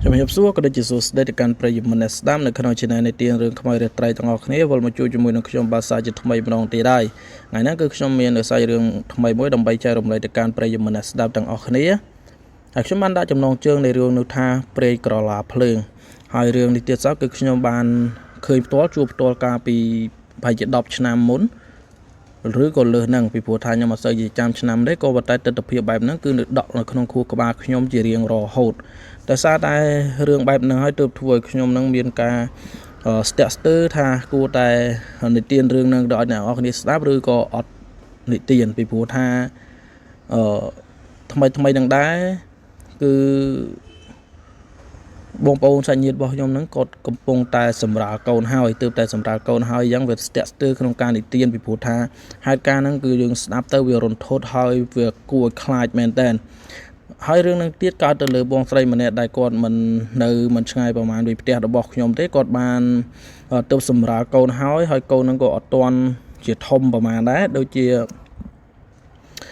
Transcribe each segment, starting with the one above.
ជំរាបសួរក៏ដូចជាសួស្តីទៅកាន់ប្រិយមិត្តអ្នកស្ដាប់នៅក្នុង Channel នៃទានរឿងខ្មៅរាត្រីទាំងអស់គ្នាវិលមកជួបជាមួយនឹងខ្ញុំបាទសាជាថ្មីម្ដងទៀតហើយថ្ងៃនេះគឺខ្ញុំមានសាររឿងថ្មីមួយដើម្បីចែករំលែកទៅកាន់ប្រិយមិត្តអ្នកស្ដាប់ទាំងអស់គ្នាហើយខ្ញុំបានដាក់ចំណងជើងនៃរឿងនោះថាព្រៃក្រឡាភ្លើងហើយរឿងនេះទៀតសោះគឺខ្ញុំបានឃើញផ្ទាល់ជួបផ្ទាល់កាលពីប្រហែលជា10ឆ្នាំមុនឬក៏លើសហ្នឹងពីព្រោះថាខ្ញុំអត់សូវជាចាំឆ្នាំទេក៏ប៉ុន្តែទស្សនវិជ្ជាបែបហ្នឹងគឺនៅដកនៅក្នុងខួរក្បាលខ្ញុំជារៀងរហូតតែសារតែរឿងបែបហ្នឹងហើយទើបធ្វើឲ្យខ្ញុំនឹងមានការស្ទាក់ស្ទើរថាគួរតែនិទានរឿងហ្នឹងដល់អ្នកនរគ្នាស្ដាប់ឬក៏អត់និទានពីព្រោះថាថ្មីនឹងដែរគឺបងប្អូនសាច់ញាតិរបស់ខ្ញុំហ្នឹងគាត់កំពុងតែសម្រាលកូនហើយទើបតែសម្រាលកូនហើយអញ្ចឹងវាស្ទាក់ស្ទើរក្នុងការនិទានពីព្រោះថាហេតុការណ៍ហ្នឹងគឺយើងស្ដាប់ទៅវារន្ធត់ហើយវាគួរឲ្យខ្លាចមែនតើហើយរឿងនឹងទៀតកើតទៅលើបងស្រីម្នាក់ដែលគាត់មិនឆ្ងាយប្រហែលពីផ្ទះរបស់ខ្ញុំទេគាត់បានទៅសម្រាលកូនហើយកូននឹងក៏អត់ទាន់ជាធំប្រហែលដែរដូចជា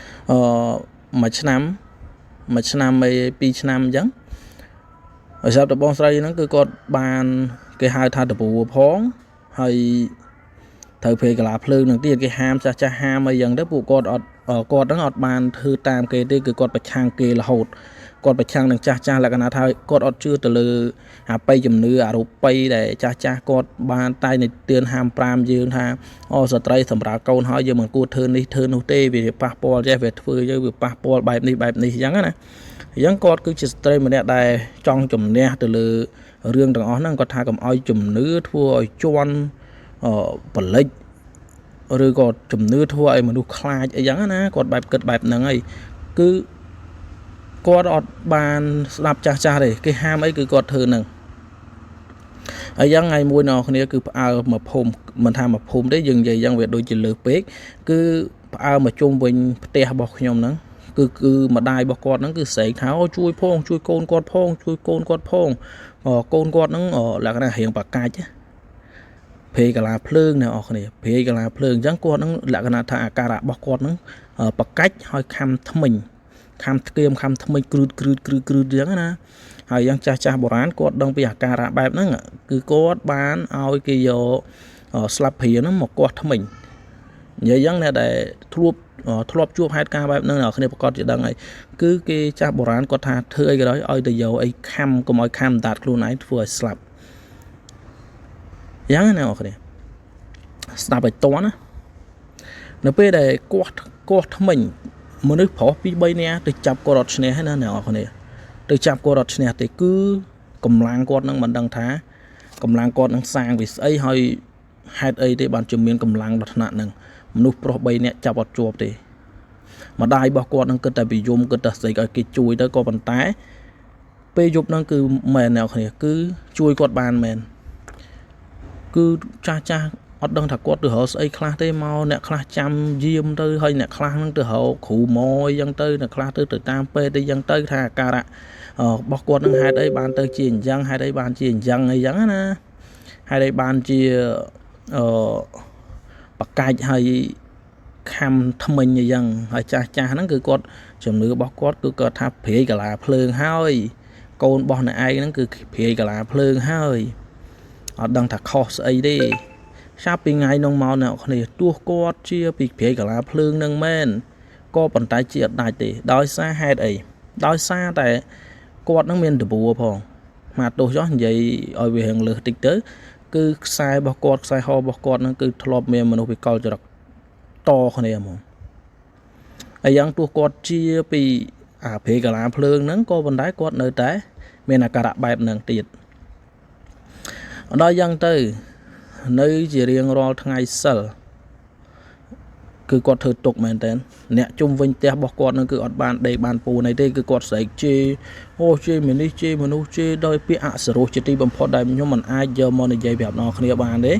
1ឆ្នាំ2ឆ្នាំអញ្ចឹងហើយសម្រាប់បងស្រីហ្នឹងគឺគាត់បានគេហៅថាតពូផងហើយត្រូវព្រៃកាឡាភ្លើងនឹងទៀតគេហាមចាស់ហាមអីយ៉ាងទៅពួកគាត់ហ្នឹងអត់បានធ្វើតាមគេទេគឺគាត់ប្រឆាំងគេរហូតគាត់ប្រឆាំងនឹងចាស់លក្ខណៈថាគាត់អត់ជឿទៅលើអាបិជំនឿអារូបិដែលចាស់គាត់បានតែនិទានហាម5យើងថាស្ត្រីសម្រាប់កូនហើយយើងមិនគួរធ្វើនេះធ្វើនោះទេវាប៉ះពាល់ចេះវាធ្វើយើងវាប៉ះពាល់បែបនេះអញ្ចឹងណាអញ្ចឹងគាត់គឺជាស្ត្រីម្នាក់ដែលចង់ជំនះទៅលើរឿងទាំងអស់ហ្នឹងគាត់ថាកុំឲ្យជំនឿធ្វើឲ្យជន់បលិចឬក៏ជំនឿធ្វើឲ្យមនុស្សខ្លាចអីចឹងណាគាត់បែបគិតបែបហ្នឹងហើយគឺគាត់អត់បានស្ដាប់ចាស់ទេគេហាមអីគឺគាត់ធ្វើហ្នឹងហើយយ៉ាងថ្ងៃមួយអ្នកគ្នាគឺផ្អើលមកភូមិមិនថាមកភូមិទេយើងនិយាយយ៉ាងវាដូចជាលើពេកគឺផ្អើលមកជុំវិញផ្ទះរបស់ខ្ញុំហ្នឹងគឺម្ដាយរបស់គាត់ហ្នឹងគឺស្រែកថាជួយកូនគាត់ផងកូនគាត់ហ្នឹងលក្ខណៈរៀងប្រកាច់ព្រៃកាឡាភ្លើងអ្នកនរគ្នាព្រៃកាឡាភ្លើងអញ្ចឹងគាត់ហ្នឹងលក្ខណៈថាអាការៈរបស់គាត់ហ្នឹងប្រកាច់ហើយខំថ្មិញខំធ្គាមខំថ្មិញគ្រឺតអញ្ចឹងណាហើយយ៉ាងចាស់បុរាណគាត់ដឹងពីអាការៈបែបហ្នឹងគឺគាត់បានឲ្យគេយកស្លាបព្រាហ្នឹងមកគាស់ថ្មិញនិយាយយ៉ាងអ្នកដែលធ្លាប់ជួបហេតុការណ៍បែបហ្នឹងអ្នកគ្នាប្រកាសជាដឹងហើយគឺគេចាស់បុរាណគាត់ថាធ្វើអីក៏ដោយឲ្យទៅយកអីខំកុំឲ្យខំដាតខ្លួនឯងធ្វើឲ្យស្លាប់យ៉ាងណាអ្នកគ្នាស្ដាប់ឲ្យតន់ណានៅពេលដែលគាស់ថ្មិញមនុស្សប្រុស2 3នាក់ទៅចាប់គាត់អត់ឈ្នះហើយណាអ្នកគ្នាទៅចាប់គាត់អត់ឈ្នះទេគឺកម្លាំងគាត់នឹងមិនដឹងថាកម្លាំងគាត់នឹងសាងពីស្អីហើយហេតុអីទេបានជាមានកម្លាំងដល់ថ្នាក់ហ្នឹងមនុស្សប្រុស3នាក់ចាប់អត់ជាប់ទេម្ដាយរបស់គាត់នឹងគិតតែពីយំគិតតែស្អីឲ្យគេជួយទៅក៏ប៉ុន្តែពេលយប់ហ្នឹងគឺមែនអ្នកគ្នាគឺជួយគាត់បានមែនគឺចាស់អត់ដឹងថាគាត់ទៅរកស្អីខ្លះទេមកអ្នកខ្លះចាំយាមទៅហើយអ្នកខ្លះហ្នឹងទៅរកគ្រូម៉អីចឹងទៅអ្នកខ្លះទៅតាមពេទ្យអីចឹងទៅថាអាការៈរបស់គាត់នឹងហេតុអីបានទៅជាអញ្ចឹងហេតុអីបានជាអញ្ចឹងអីចឹងណាហេតុអីបានជាបកាច់ហើយខំថ្មិញអីចឹងហើយចាស់ហ្នឹងគឺគាត់ជំនឿរបស់គាត់គឺគាត់ថាព្រៃកាឡាភ្លើងហើយកូនរបស់អ្នកឯងហ្នឹងគឺព្រៃកាឡាភ្លើងហើយអត់ដឹងថាខុសស្អីទេចាប់ពីថ្ងៃនោះមកអ្នកគ្នាទោះគាត់ជាពីព្រៃកាឡាភ្លើងនឹងមែនក៏ប៉ុន្តែជាអត់ដាច់ទេដោយសារហេតុអីដោយសារតែគាត់នឹងមានដបួផងមកទោះចោះនិយាយឲ្យវារៀងលើសតិចទៅគឺខ្សែរបស់គាត់ខ្សែហោរបស់គាត់នឹងគឺធ្លាប់មានមនុស្សវិកលចរិតតគ្នាហ្មងហើយយ៉ាងទោះគាត់ជាពីអាព្រៃកាឡាភ្លើងហ្នឹងក៏ប៉ុន្តែគាត់នៅតែមានអាការៈបែបហ្នឹងទៀតដល់យ៉ាងទៅនៅជារៀងរាល់ថ្ងៃសិលគឺគាត់ធ្វើទុកមែនតើអ្នកជុំវិញផ្ទះរបស់គាត់នឹងគឺអត់បានដេកបានពូនអីទេគឺគាត់ស្រែកជេជេមនុស្សជេដោយពាក្យអសរោះជាទីបំផុតដែលខ្ញុំមិនអាចយកមកនិយាយប្រាប់អ្នកគ្នាបានទេ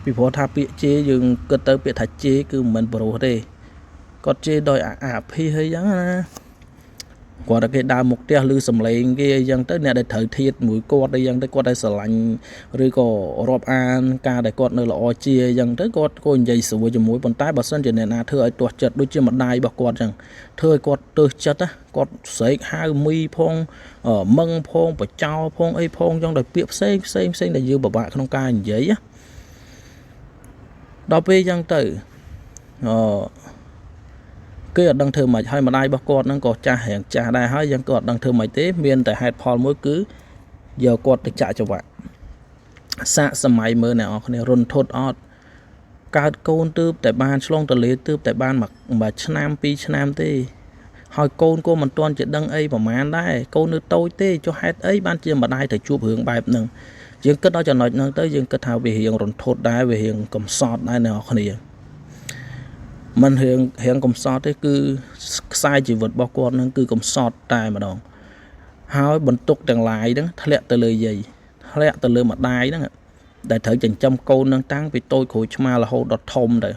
ពីព្រោះថាពាក្យជេយើងគិតទៅពាក្យថាជេគឺមិនមែនប្រុសទេគាត់ជេដោយអាភិហីចឹងណា គាត់គេដើរមុខផ្ទះឬសំឡេងគេអីចឹងទៅអ្នកដែលត្រូវធៀបមួយគាត់អីចឹងទៅគាត់ឲ្យស្រឡាញ់ឬក៏រាប់អានការដែលគាត់នៅល្អជាអីចឹងទៅគាត់ក៏និយាយស្រួលជាមួយប៉ុន្តែបើសិនជាអ្នកណាធ្វើឲ្យទាស់ចិត្តដូចជាម្ដាយរបស់គាត់ចឹងធ្វើឲ្យគាត់ទើសចិត្តគាត់ស្រែកហៅមីផងមឹងផងបចោផងអីផងចឹងដោយពាក្យផ្សេងដែលយើងពិបាកក្នុងការនិយាយដល់ពេលចឹងទៅគេអត់ដឹងធ្វើម៉េចហើយម្ដាយរបស់គាត់ហ្នឹងក៏ចាស់រៀងចាស់ដែរហើយយ៉ាងក៏អត់ដឹងធ្វើម៉េចទេមានតែហេតុផលមួយគឺយកគាត់ទៅចាក់ចង្វាក់សាកសម័យមើលអ្នកនរគ្នារុនធត់អត់កើតកូនទើបតែបានឆ្លងតលេទើបតែបានមួយឆ្នាំ2ឆ្នាំទេហើយកូនក៏មិនទាន់ជាដឹងអីប្រហែលដែរកូននៅតូចទេចុះហេតុអីបានជាម្ដាយទៅជួបរឿងបែបហ្នឹងយើងគិតដល់ចំណុចហ្នឹងទៅយើងគិតថាវារៀងរុនធត់ដែរវារៀងកំសត់ដែរអ្នកនរគ្នាมันរៀងកំសត់ទេគឺខ្សែជីវិតរបស់គាត់នឹងគឺកំសត់តែម្ដងហើយបន្ទុកទាំងឡាយហ្នឹងធ្លាក់ទៅលើយាយធ្លាក់ទៅលើម្ដាយហ្នឹងដែលត្រូវចិញ្ចឹមកូននឹងតាំងពីតូចក្រូចឆ្មារហូតដល់ធំទៅ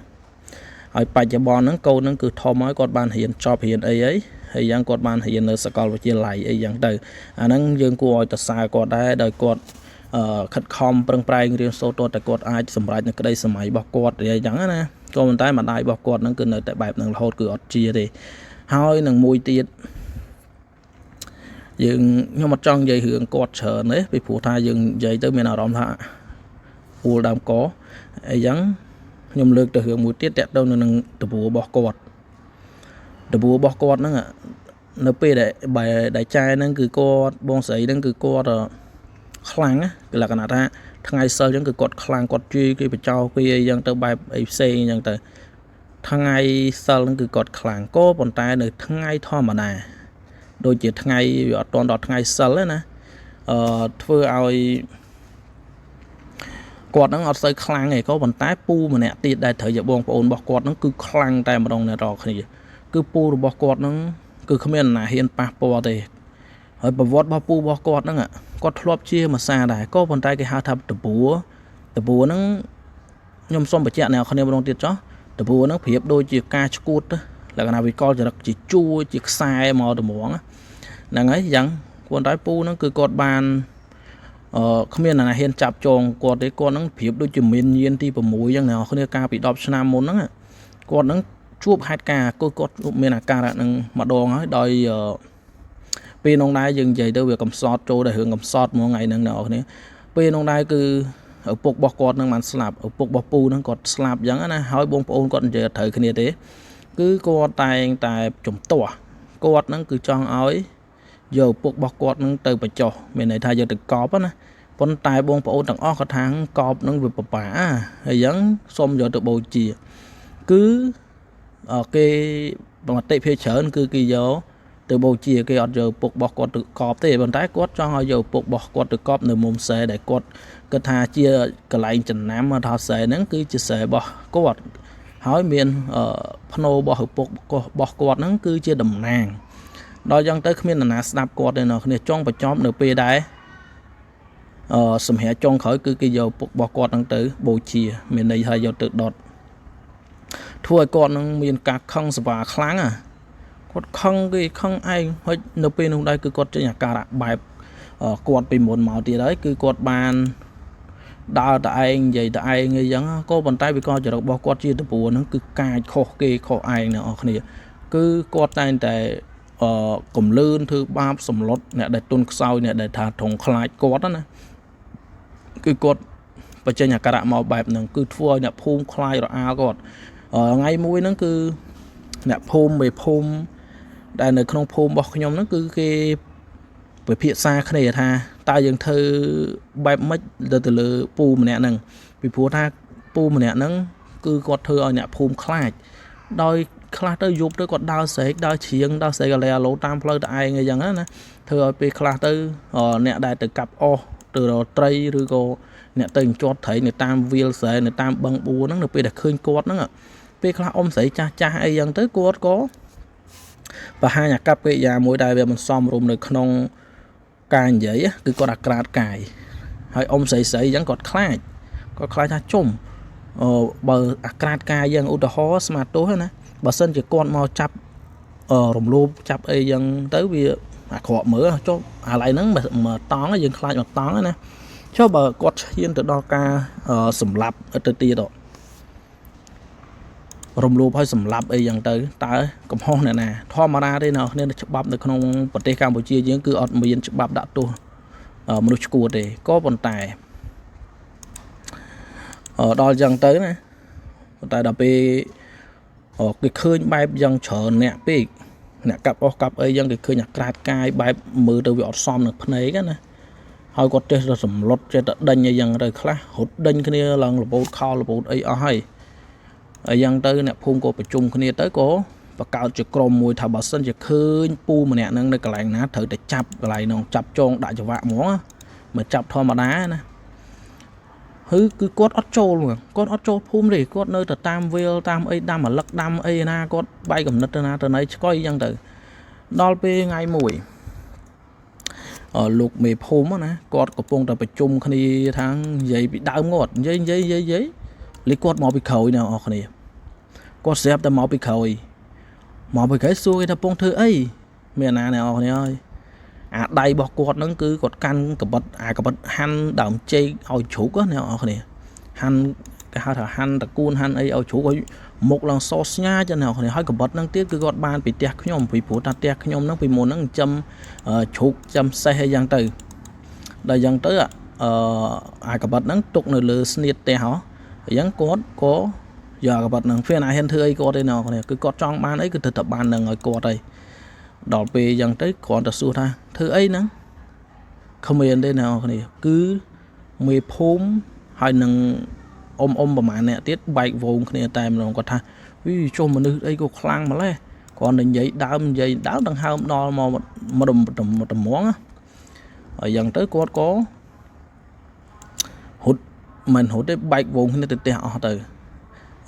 ហើយបច្ចុប្បន្នហ្នឹងកូនហ្នឹងគឺធំហើយគាត់បានរៀនចប់រៀនអីហើយយ៉ាងគាត់បានរៀននៅសាកលវិទ្យាល័យអីយ៉ាងទៅអាហ្នឹងយើងគួរឲ្យទៅសើគាត់ដែរដោយគាត់ខិតខំប្រឹងប្រែងរៀនសូត្រតែគាត់អាចសម្រេចនៅក្តីសម័យរបស់គាត់អីយ៉ាងណាក៏ប៉ុន្តែម្ដាយរបស់គាត់ហ្នឹងគឺនៅតែបែបហ្នឹងរហូតគឺអត់ជាទេហើយនឹងមួយទៀតខ្ញុំអត់ចង់និយាយរឿងគាត់ច្រើនទេពីព្រោះថាយើងនិយាយទៅមានអារម្មណ៍ថាអួលដើមកអីចឹងខ្ញុំលើកទៅរឿងមួយទៀតតាក់ទងនឹងតបួរបស់គាត់ហ្នឹងនៅពេលដែលចែហ្នឹងគឺគាត់បងស្រីហ្នឹងគឺគាត់ខ្លាំងគឺលក្ខណៈថាថ្ងៃសិលចឹងគឺគាត់ខ្លាំងគាត់ជួយគេបចោគេអីចឹងទៅបែបអីផ្សេងចឹងទៅថ្ងៃសិលហ្នឹងគឺគាត់ខ្លាំងក៏ប៉ុន្តែនៅថ្ងៃធម្មតាដូចជាថ្ងៃវាអត់ទាន់ដល់ថ្ងៃសិលទេណាធ្វើឲ្យគាត់ហ្នឹងអត់សូវខ្លាំងទេក៏ប៉ុន្តែពូម្នាក់ទៀតដែលត្រូវជាបងប្អូនរបស់គាត់ហ្នឹងគឺខ្លាំងតែម្ដងអ្នករាល់គ្នាគឺពូរបស់គាត់ហ្នឹងគឺគ្មានណាហ៊ានប៉ះពាល់ទេហើយប្រវត្តិរបស់ពូរបស់គាត់ហ្នឹងគាត់ធ្លាប់ជាម្សាដែរក៏ប៉ុន្តែគេហៅថាតបួហ្នឹងខ្ញុំសូមបញ្ជាក់អ្នកគ្នាម្ដងទៀតចុះតបួហ្នឹងប្រៀបដូចជាការឈួតលក្ខណៈវិកលចរិតជាជួរជាខ្សែមកត្មងហ្នឹងហើយយ៉ាងគាត់តែពូហ្នឹងគឺគាត់បានគ្មានអ្នកណាហ៊ានចាប់ចងគាត់ទេគាត់ហ្នឹងប្រៀបដូចជាមានញៀនទី6យ៉ាងអ្នកគ្នាកាលពី10ឆ្នាំមុនហ្នឹងគាត់ហ្នឹងជួបហេតុការណ៍គាត់មានអាការៈហ្នឹងម្ដងហើយដោយពេលនោះដែរយើងនិយាយទៅវាកំសត់ចូលដល់រឿងកំសត់មកថ្ងៃហ្នឹងអ្នកនរគ្នាពេលនោះដែរគឺឪពុករបស់គាត់នឹងបានស្លាប់ឪពុករបស់ពូនឹងគាត់ស្លាប់អញ្ចឹងណាហើយបងប្អូនគាត់និយាយត្រូវគ្នាទេគឺគាត់តែងតែជំទាស់គាត់នឹងគឺចង់ឲ្យយកឪពុករបស់គាត់នឹងទៅបញ្ចុះមានន័យថាយកទៅកប់ណាប៉ុន្តែបងប្អូនទាំងអស់គាត់ថាកប់នឹងវាពិបាកហើយអញ្ចឹងសុំយកទៅបូជាគឺគេមតិភាគច្រើនគឺគេយកទៅបូជាគេអត់យកពុករបស់គាត់ទៅកប់ទេប៉ុន្តែគាត់ចង់ឲ្យយកពុករបស់គាត់ទៅកប់នៅមុំសែដែលគាត់គិតថាជាកន្លែងចំណាំថាសែហ្នឹងគឺជាសែរបស់គាត់ហើយមានភ្នោរបស់ឪពុករបស់គាត់ហ្នឹងគឺជាតំណាងដល់យ៉ាងទៅគ្មាននរណាស្ដាប់គាត់ទេនៅគ្នាចង់បញ្ចប់នៅពេលដែរសម្រាប់ចុងក្រោយគឺគេយកពុករបស់គាត់ហ្នឹងទៅបូជាមានន័យថាយកទៅដុតធ្វើឲ្យគាត់នឹងមានការខឹងស្វាខ្លាំងគាត់ខឹងគេខឹងឯងហើយនៅពេលនោះដែរគឺគាត់ចេញអាការៈបែបគាត់ពីមុនមកទៀតហើយគឺគាត់បានដើរតឯងនិយាយតឯងអីចឹងក៏ប៉ុន្តែវាក៏ចរិតរបស់គាត់ជាតពួរហ្នឹងគឺកាចខុសគេខុសឯងអ្នកនរគ្នាគឺគាត់តែងតែកំលឿនធ្វើបាបសម្លុតអ្នកដែលទុនខ្សោយអ្នកដែលថាត្រង់ខ្លាចគាត់ណាគឺគាត់បញ្ចេញអាការៈមកបែបហ្នឹងគឺធ្វើឲ្យអ្នកភូមិខ្លាចរអាលគាត់ថ្ងៃមួយហ្នឹងគឺអ្នកភូមិមេភូមិដែលនៅក្នុងភូមិរបស់ខ្ញុំហ្នឹងគឺគេពិភាក្សាគ្នាថាតើយើងធ្វើបែបម៉េចទៅលើពូម្នាក់ហ្នឹងពីព្រោះថាពូម្នាក់ហ្នឹងគឺគាត់ធ្វើឲ្យអ្នកភូមិខ្លាចដោយខ្លះទៅយប់ទៅគាត់ដើរស្រែកដើរជ្រៀងដើរស្រែកអាឡែអាឡូតាមផ្លូវតឯងអីចឹងណាធ្វើឲ្យពេលខ្លះទៅអ្នកដែលទៅកាប់អស់ទៅរកត្រីឬក៏អ្នកទៅជាប់ត្រីនៅតាមវាលស្រែនៅតាមបឹងបួហ្នឹងនៅពេលដែលឃើញគាត់ហ្នឹងពេលខ្លះអ៊ំស្រីចាស់អីចឹងទៅគាត់ក៏បង្ហាញអាកប្បកិរិយាមួយដែលវាមិនសមរម្យនៅក្នុងការនិយាយគឺគាត់អាក្រាតកាយហើយអ៊ំស្រីអញ្ចឹងគាត់ខ្លាចថាជុំបើអាក្រាតកាយយ៉ាងឧទាហរណ៍ស្មាតទោសណាបើសិនជាគាត់មកចាប់ រំលោភចាប់អីយ៉ាងទៅវាអាក្រក់មើលចុះអាឡៃហ្នឹងមកតង់យើងខ្លាចមកតង់ណាចុះបើគាត់ឈានទៅដល់ការសម្លាប់ទៅទៀតរំលោភឲ្យសម្លាប់អីយ៉ាងទៅតើកំហុសអ្នកណាធម្មតាទេអ្នកគ្នាច្បាប់នៅក្នុងប្រទេសកម្ពុជាយើងគឺអត់មានច្បាប់ដាក់ទោសមនុស្សឈួតទេក៏ប៉ុន្តែដល់យ៉ាងទៅណាប៉ុន្តែដល់ពេលគេឃើញបែបយ៉ាងច្រើនអ្នកពេកអ្នកកាប់អស់កាប់អីយ៉ាងគេឃើញអាក្រាតកាយបែបមើលទៅវាអត់សមនឹងភ្នែកណាហើយគាត់ចេះតែសម្លុតចេះតែដេញអីយ៉ាងទៅខ្លះរត់ដេញគ្នាឡើងរបូតខោរបូតអីអស់ហើយយ៉ាងទៅអ្នកភូមិក៏ប្រជុំគ្នាទៅក៏បង្កើតជាក្រុមមួយថាបើសិនជាឃើញពូម្នាក់ហ្នឹងនៅកន្លែងណាត្រូវតែចាប់កន្លែងហ្នឹងចាប់ចងដាក់ច្បាក់ហ្មងមិនចាប់ធម្មតាណាគឺគាត់អត់ចូលគាត់អត់ចូលភូមិទេគាត់នៅតែតាមវាលតាមអីដាំអាលឹកដាំអីណាគាត់បែកកំណត់ទៅណាទៅណីឆ្កុយអញ្ចឹងទៅដល់ពេលថ្ងៃមួយលោកមេភូមិណាគាត់កំពុងតែប្រជុំគ្នាថាងនិយាយពីដើមគាត់និយាយលេគាត់មកពីក្រោយណាអស់គ្នាគាត់ស្រាប់តែមកពីក្រោយសួរគេថាពងធ្វើអីមានណាអ្នកអស់គ្នាអើយអាដៃរបស់គាត់ហ្នឹងគឺគាត់កាន់កបិតកបិតហាន់ដើមចេកឲ្យជ្រូកណាអ្នកអស់គ្នាហាន់គេហៅថាហាន់តកួនហាន់អីឲ្យជ្រូកឲ្យមុខឡើងសស្ញាចឹងអ្នកអស់គ្នាហើយកបិតហ្នឹងទៀតគឺគាត់បានពីផ្ទះខ្ញុំពីព្រោះថាផ្ទះខ្ញុំហ្នឹងពីមុនហ្នឹងចិញ្ចឹមជ្រូកចិញ្ចឹមសេះអីយ៉ាងទៅដល់យ៉ាងទៅអាកបិតហ្នឹងទុកនៅលើស្នៀតផ្ទះហ៎អញ្ចឹងគាត់ក៏យកកបិតហ្នឹងវាណាហ៊ានធ្វើអីគាត់ទេអ្នកនរគឺគាត់ចង់បានអីគឺទៅតែបាននឹងឲ្យគាត់ហើយដល់ពេលអញ្ចឹងទៅគ្រាន់តែសួរថាធ្វើអីហ្នឹងគ្មានទេអ្នកនរគឺមេភូមិហើយនឹងអ៊ំប្រហែលអ្នកទៀតបែកវងគ្នាតែម្ដងគាត់ថាវីចុះមនុស្សអីក៏ខ្លាំងម្លេះគ្រាន់តែនិយាយដើមដង្ហើមដល់មកតម្ងហើយអញ្ចឹងទៅគាត់ក៏ហត់មិនហត់ទេបែកវងគ្នាទៅផ្ទះអស់ទៅ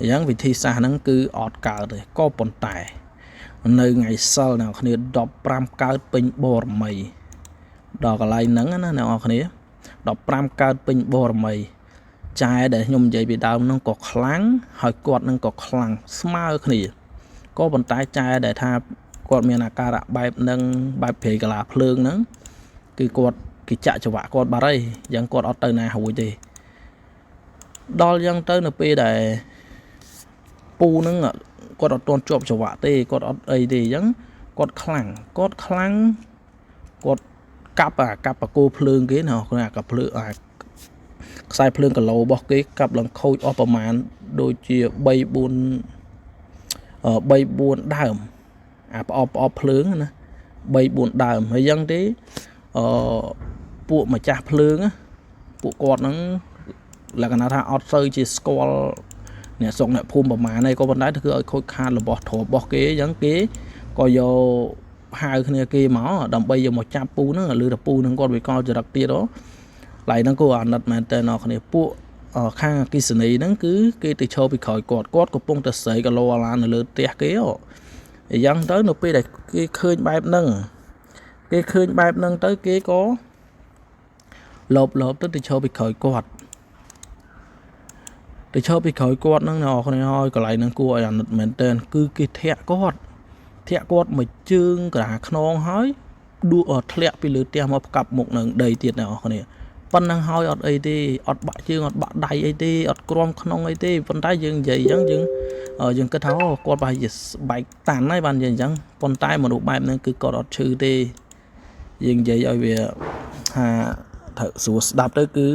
អញ្ចឹងវិធីសាស្ត្រហ្នឹងគឺអត់កើតទេក៏ប៉ុន្តែនៅថ្ងៃសិលអ្នកគ្នា15កើតពេញបរមីដល់កន្លែងហ្នឹងណាអ្នកគ្នា15កើតពេញបរមីចែដែលខ្ញុំនិយាយពីដើមហ្នឹងក៏ខ្លាំងហើយគាត់ហ្នឹងក៏ខ្លាំងស្មើគ្នាក៏ប៉ុន្តែចែដែលថាគាត់មានអាការៈបែបហ្នឹងបែបព្រៃកាឡាភ្លើងហ្នឹងគឺគាត់គេចាក់ចង្វាក់គាត់បាត់ហើយយ៉ាងគាត់អត់ទៅណារួចទេដល់យ៉ាងទៅនៅពេលដែលពូហ្នឹងគាត់អត់ទាន់ជាប់ចង្វាក់ទេគាត់អត់អីទេអញ្ចឹងគាត់ខ្លាំងគាត់កាប់បកគោភ្លើងគេណាគាត់កាប់ភ្លើងខ្សែភ្លើងគីឡូរបស់គេកាប់ឡើងខូចអស់ប្រមាណដូចជា3 4ដើមអាប្រអប់ភ្លើងណា3 4ដើមហើយអញ្ចឹងទេពួកម្ចាស់ភ្លើងពួកគាត់ហ្នឹងលក្ខណៈថាអត់សូវជាស្គាល់អ្នកស្រុកអ្នកភូមិប្រមាណឯងក៏ប៉ុន្តែគឺឲ្យខូចខាតរបស់ទ្រព្យរបស់គេអញ្ចឹងគេក៏យកហៅគ្នាគេមកដើម្បីយកមកចាប់ពូហ្នឹងឬតែពូហ្នឹងគាត់វាកលចរិតទៀតហ៎ឡៃហ្នឹងក៏អាណិតមែនតើអ្នកគ្នាពួកខាងអគិសនីហ្នឹងគឺគេទៅឈរពីក្រោយគាត់កំពុងតែស្រែកឡអាឡាននៅលើផ្ទះគេហ៎អញ្ចឹងទៅនៅពេលដែលគេឃើញបែបហ្នឹងទៅគេក៏លបទៅឈរពីក្រោយគាត់ហ្នឹងអ្នកគ្នាហើយកន្លែងហ្នឹងគួរឲ្យអាណិតមែនតើគឺគេធាក់គាត់មួយជើងក្រាខ្នងហើយដួលធ្លាក់ពីលើផ្ទះមកផ្កាប់មុខនឹងដីទៀតអ្នកគ្នាប៉ុណ្ណឹងហើយអត់អីទេអត់បាក់ជើងអត់បាក់ដៃអីទេអត់ក្រំក្នុងអីទេប៉ុន្តែយើងនិយាយអញ្ចឹងយើងគិតថាគាត់ប្រហែលជាបែកតាន់ហើយបាននិយាយអញ្ចឹងប៉ុន្តែមនុស្សបែបហ្នឹងគឺគាត់អត់ឈឺទេយើងនិយាយឲ្យវាថាស្រួលស្ដាប់ទៅគឺ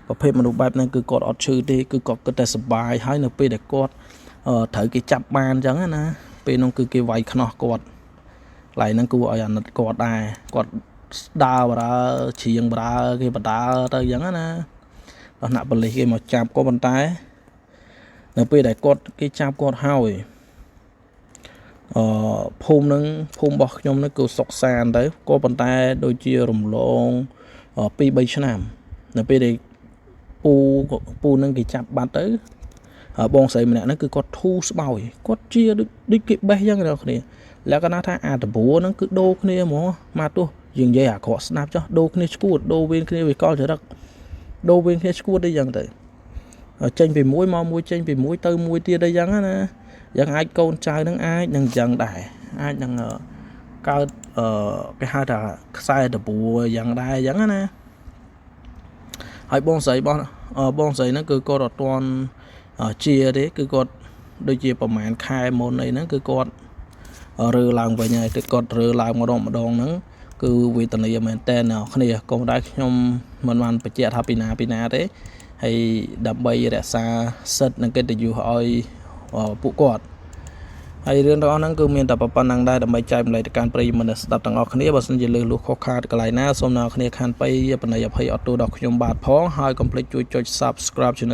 ប្រភេទមនុស្សបែបហ្នឹងគឺគាត់អត់ឈឺទេគឺគាត់គិតតែសុបាយហើយនៅពេលដែលគាត់ត្រូវគេចាប់បានអញ្ចឹងណាពេលនោះគឺគេវាយខ្នោះគាត់ឡៃហ្នឹងគួរឲ្យអាណិតគាត់ដែរគាត់ដើរបរើជ្រៀងបរើគេបដើទៅអញ្ចឹងណាដល់អ្នកប៉ូលីសគេមកចាប់គាត់ប៉ុន្តែនៅពេលដែលគេចាប់គាត់ហើយភូមិរបស់ខ្ញុំហ្នឹងគឺសុកសានទៅក៏ប៉ុន្តែដូចជារំលង 2-3 ឆ្នាំនៅពេលដែលពូនឹងគេចាប់បាត់ទៅបងស្រីម្នាក់ហ្នឹងគឺគាត់ធូរស្បើយគាត់ជាដូចគេបេះយ៉ាងណាគ្នាលក្ខណៈថាអាតបួរហ្នឹងគឺដូរគ្នាហ្មងមកទោះយើងនិយាយអាក្រក់ស្ដាប់ចុះដូរគ្នាឈួតដូរវេនគ្នាវិកលចរិតដូរវេនគ្នាឈួតអីយ៉ាងទៅចេញពីមួយមកមួយចេញពីមួយទៅមួយទៀតអីយ៉ាងណាយ៉ាងអាចកូនចៅនឹងអាចនឹងយ៉ាងដែរ អាចនឹងកើតគេហៅថាខ្សែដបួយ៉ាងដែរអញ្ចឹងណាហើយបងស្រីហ្នឹងគឺគាត់អត់ទាន់ជាទេគឺគាត់ដូចជាប្រហែលខែមុនអីហ្នឹងគឺគាត់រើឡើងវិញហើយទៅគាត់រើឡើងម្ដងហ្នឹងគឺវេទនាមែនតើអ្នកគ្នាកុំដែរខ្ញុំមិនបានបញ្ជាក់ថាពីណាទេហើយដើម្បីរក្សាសិទ្ធិនិងកិត្តិយសឲ្យពួកគាត់ហើយរឿងទាំងអស់ហ្នឹងគឺមានតែប៉ុណ្្នឹងដែរដើម្បីចែកម្លែកទៅកាន់ប្រិយមិត្តស្ដាប់ទាំងអស់គ្នាបើសិនជាលើសលួសខុសខាតកន្លែងណាសូមអ្នកគ្នាខានបៃបណ្ណៃអភ័យអត់ទោសដល់ខ្ញុំបាទផងហើយកុំភ្លេចជួយចុច Subscribe ជើង